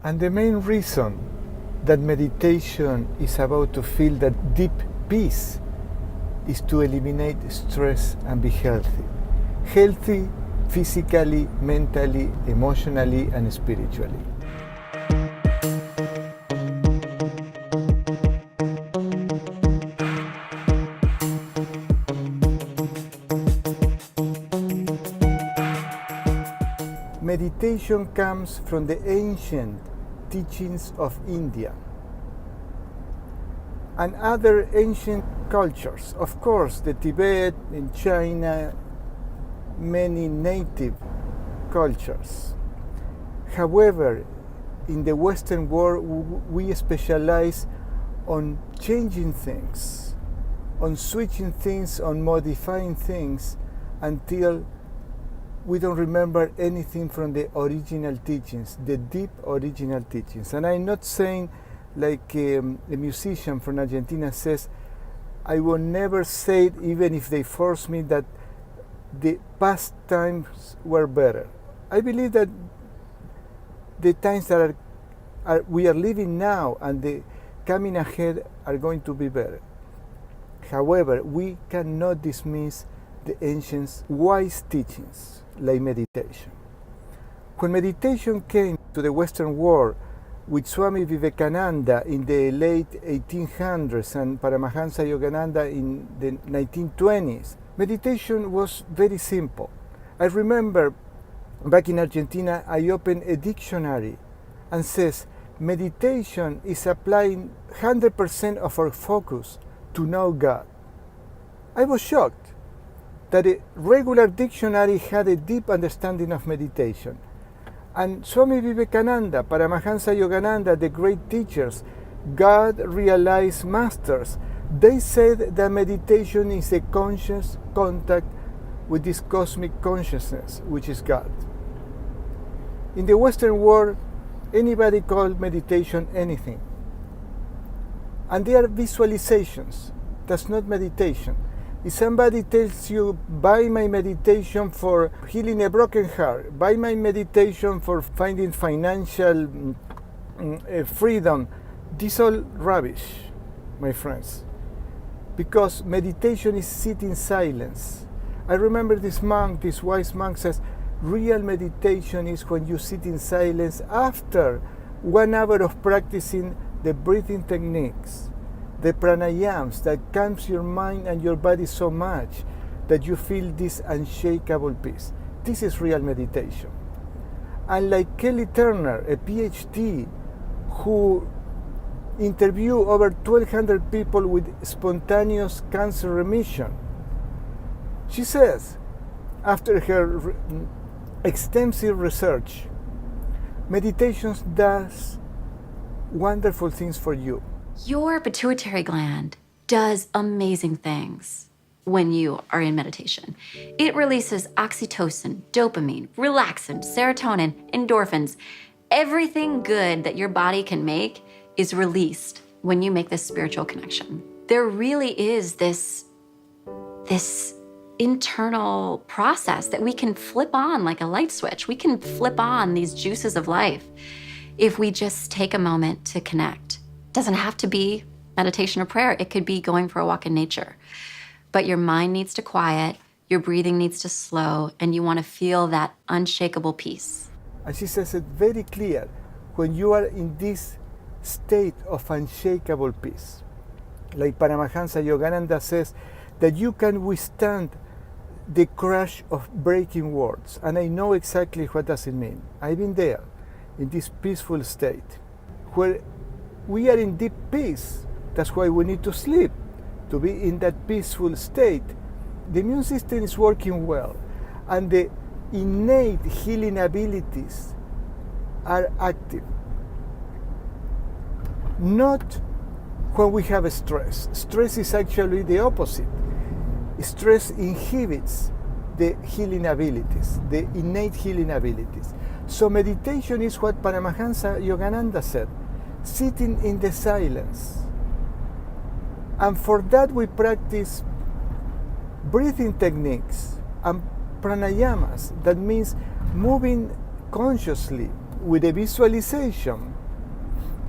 And the main reason that meditation is about to feel that deep peace is to eliminate stress and be healthy. Healthy physically, mentally, emotionally, and spiritually. Meditation comes from the ancient teachings of India and other ancient cultures. Of course, the Tibet, in China, many native cultures. However, in the Western world, we specialize on changing things, on switching things, on modifying things until we don't remember anything from the original teachings, the deep original teachings. And I'm not saying, like a musician from Argentina says, I will never say it even if they force me, that the past times were better. I believe that the times that we are living now and the coming ahead are going to be better. However, we cannot dismiss the ancient wise teachings like meditation. When meditation came to the Western world with Swami Vivekananda in the late 1800s and Paramahansa Yogananda in the 1920s, meditation was very simple. I remember back in Argentina, I opened a dictionary and says, meditation is applying 100% of our focus to know God. I was shocked that a regular dictionary had a deep understanding of meditation. And Swami Vivekananda, Paramahansa Yogananda, the great teachers, God realized masters, they said that meditation is a conscious contact with this cosmic consciousness, which is God. In the Western world, anybody called meditation anything. And they are visualizations. That's not meditation. If somebody tells you, buy my meditation for healing a broken heart, buy my meditation for finding financial freedom, this is all rubbish, my friends. Because meditation is sitting in silence. I remember this monk, this wise monk says, real meditation is when you sit in silence after 1 hour of practicing the breathing techniques, the pranayams that calms your mind and your body so much that you feel this unshakable peace. This is real meditation. And like Kelly Turner, a PhD, who interviewed over 1,200 people with spontaneous cancer remission, she says, after her extensive research, meditation does wonderful things for you. Your pituitary gland does amazing things when you are in meditation. It releases oxytocin, dopamine, relaxin, serotonin, endorphins. Everything good that your body can make is released when you make this spiritual connection. There really is this internal process that we can flip on like a light switch. We can flip on these juices of life if we just take a moment to connect. Doesn't have to be meditation or prayer. It could be going for a walk in nature. But your mind needs to quiet, your breathing needs to slow, and you want to feel that unshakable peace. And she says it very clear, when you are in this state of unshakable peace, like Paramahansa Yogananda says, that you can withstand the crash of breaking words. And I know exactly what does it mean. I've been there, in this peaceful state, where we are in deep peace. That's why we need to sleep, to be in that peaceful state. The immune system is working well, and the innate healing abilities are active. Not when we have stress. Stress is actually the opposite. Stress inhibits the healing abilities, the innate healing abilities. So meditation is what Paramahansa Yogananda said, sitting in the silence. And for that we practice breathing techniques and pranayamas. That means moving consciously with a visualization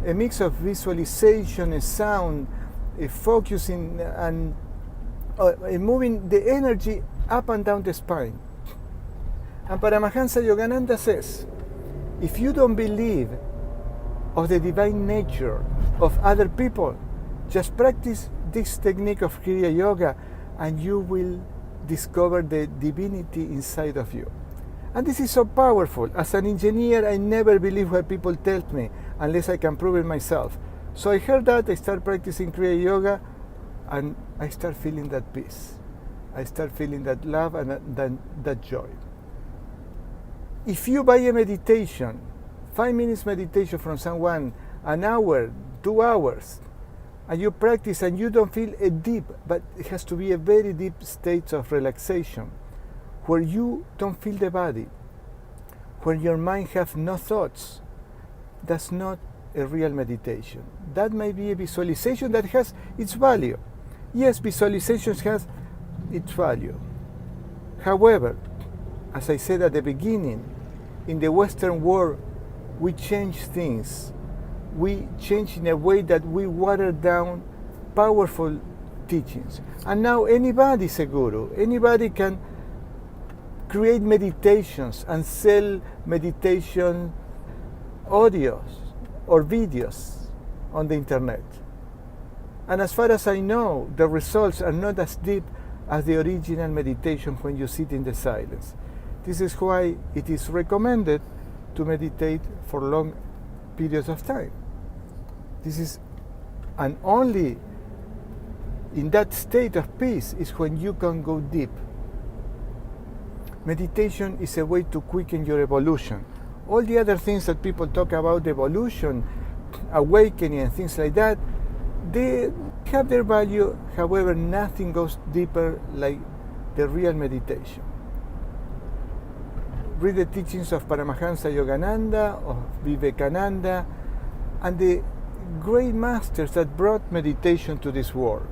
a mix of visualization, a sound, a focusing, and moving the energy up and down the spine. And Paramahansa Yogananda says, if you don't believe of the divine nature of other people, just practice this technique of Kriya Yoga and you will discover the divinity inside of you. And this is so powerful. As an engineer, I never believe what people tell me unless I can prove it myself. So I heard that, I start practicing Kriya Yoga, and I start feeling that peace. I start feeling that love and that joy. If you buy a meditation, 5 minutes meditation from someone, an hour, 2 hours, and you practice and you don't feel a deep, but it has to be a very deep state of relaxation, where you don't feel the body, where your mind has no thoughts, that's not a real meditation. That may be a visualization that has its value. Yes, visualizations has its value. However, as I said at the beginning, in the Western world, we change things. We change in a way that we water down powerful teachings. And now anybody is a guru. Anybody can create meditations and sell meditation audios or videos on the internet. And as far as I know, the results are not as deep as the original meditation when you sit in the silence. This is why it is recommended to meditate for long periods of time. This is, and only in that state of peace is when you can go deep. Meditation is a way to quicken your evolution. All the other things that people talk about, evolution, awakening and things like that, they have their value. However, nothing goes deeper like the real meditation. Read the teachings of Paramahansa Yogananda, of Vivekananda, and the great masters that brought meditation to this world.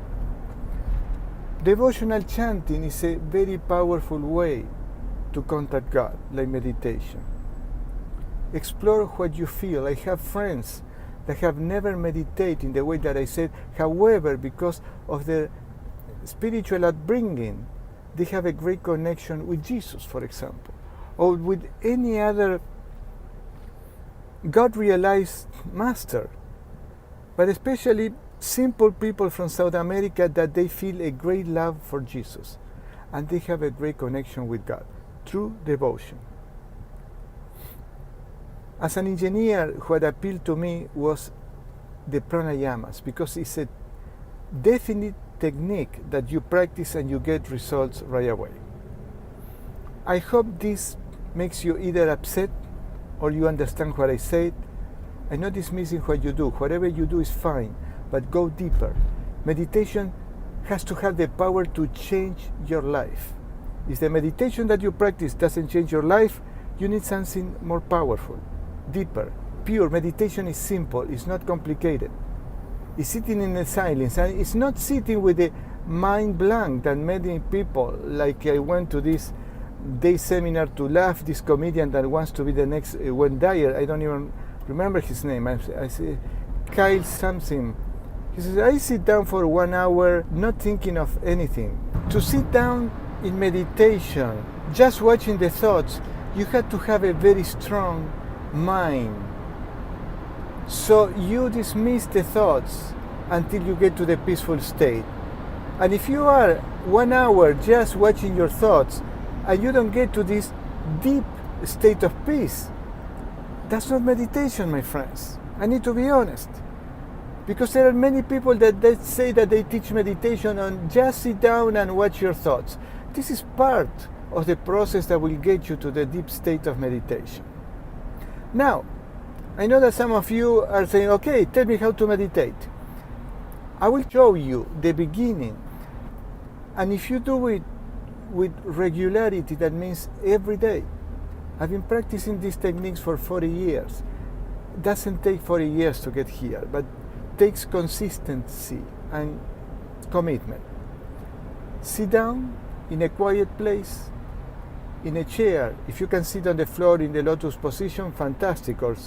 Devotional chanting is a very powerful way to contact God, like meditation. Explore what you feel. I have friends that have never meditated in the way that I said. However, because of their spiritual upbringing, they have a great connection with Jesus, for example, or with any other God-realized master. But especially simple people from South America, that they feel a great love for Jesus and they have a great connection with God through devotion. As an engineer, what appealed to me was the pranayamas, because it's a definite technique that you practice and you get results right away. I hope this makes you either upset or you understand what I said. I'm not dismissing what you do. Whatever you do is fine, but go deeper. Meditation has to have the power to change your life. If the meditation that you practice doesn't change your life, you need something more powerful, deeper. Pure meditation is simple, it's not complicated. It's sitting in the silence, and it's not sitting with the mind blank that many people, like I went to this day seminar to laugh, this comedian that wants to be the next Wayne Dyer, I don't even remember his name, I say Kyle something. He says, I sit down for 1 hour not thinking of anything. To sit down in meditation, just watching the thoughts, you have to have a very strong mind. So you dismiss the thoughts until you get to the peaceful state. And if you are 1 hour just watching your thoughts and you don't get to this deep state of peace, that's not meditation, my friends. I need to be honest. Because there are many people that say that they teach meditation on just sit down and watch your thoughts. This is part of the process that will get you to the deep state of meditation. Now, I know that some of you are saying, okay, tell me how to meditate. I will show you the beginning. And if you do it with regularity, that means every day. I've been practicing these techniques for 40 years. It doesn't take 40 years to get here, but takes consistency and commitment. Sit down in a quiet place, in a chair. If you can sit on the floor in the lotus position, fantastic, or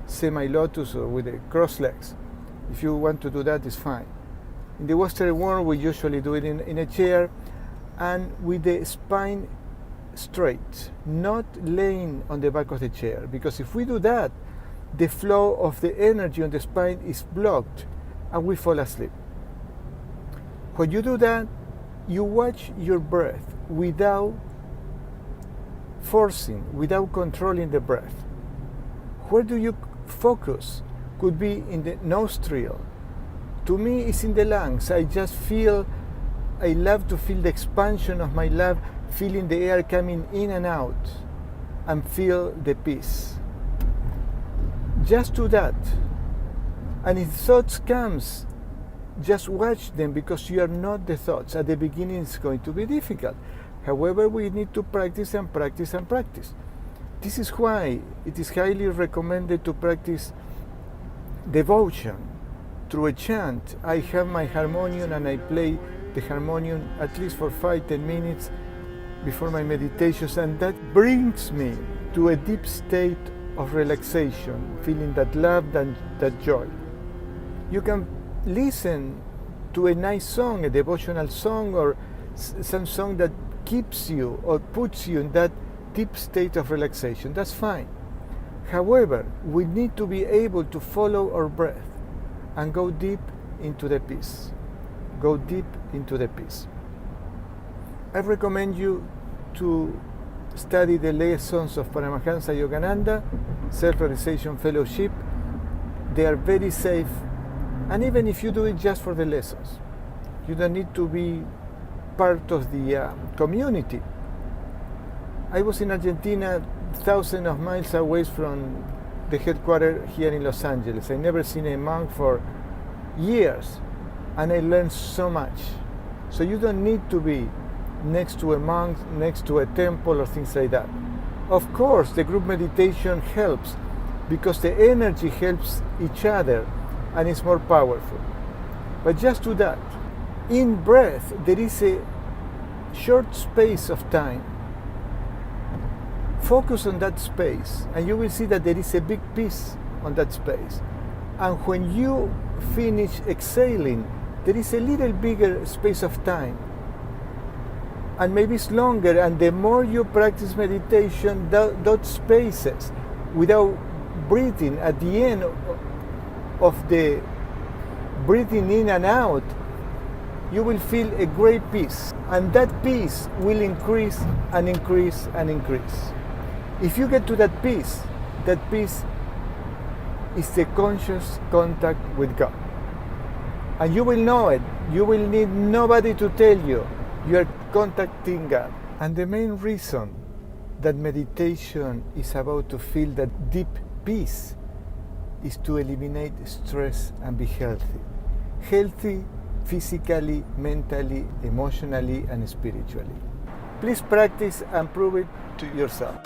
semi-lotus or with the crossed legs. If you want to do that, it's fine. In the Western world, we usually do it in a chair and with the spine straight, not laying on the back of the chair. Because if we do that, the flow of the energy on the spine is blocked and we fall asleep. When you do that, you watch your breath without forcing, without controlling the breath. Where do you focus? Could be in the nostril. To me, it's in the lungs. I love to feel the expansion of my lung, feeling the air coming in and out, and feel the peace. Just do that. And if thoughts comes, just watch them, because you are not the thoughts. At the beginning, it's going to be difficult. However, we need to practice and practice and practice. This is why it is highly recommended to practice devotion through a chant. I have my harmonium and I play the harmonium at least for 5-10 minutes before my meditations, and that brings me to a deep state of relaxation, feeling that love and that joy. You can listen to a nice song, a devotional song, or some song that keeps you or puts you in that deep state of relaxation. That's fine. However, we need to be able to follow our breath and go deep into the peace. Go deep into the peace. I recommend you to study the lessons of Paramahansa Yogananda, Self-Realization Fellowship. They are very safe. And even if you do it just for the lessons, you don't need to be part of the community. I was in Argentina, thousands of miles away from the headquarters here in Los Angeles. I never seen a monk for years, and I learned so much. So you don't need to be next to a monk, next to a temple or things like that. Of course, the group meditation helps because the energy helps each other and it's more powerful. But just do that. In breath, there is a short space of time. Focus on that space and you will see that there is a big peace on that space. And when you finish exhaling, there is a little bigger space of time. And maybe it's longer, and the more you practice meditation, those spaces, without breathing, at the end of the breathing in and out, you will feel a great peace. And that peace will increase and increase and increase. If you get to that peace is the conscious contact with God. And you will know it. You will need nobody to tell you. You are contacting God. And the main reason that meditation is about to feel that deep peace is to eliminate stress and be healthy. Healthy physically, mentally, emotionally, and spiritually. Please practice and prove it to yourself.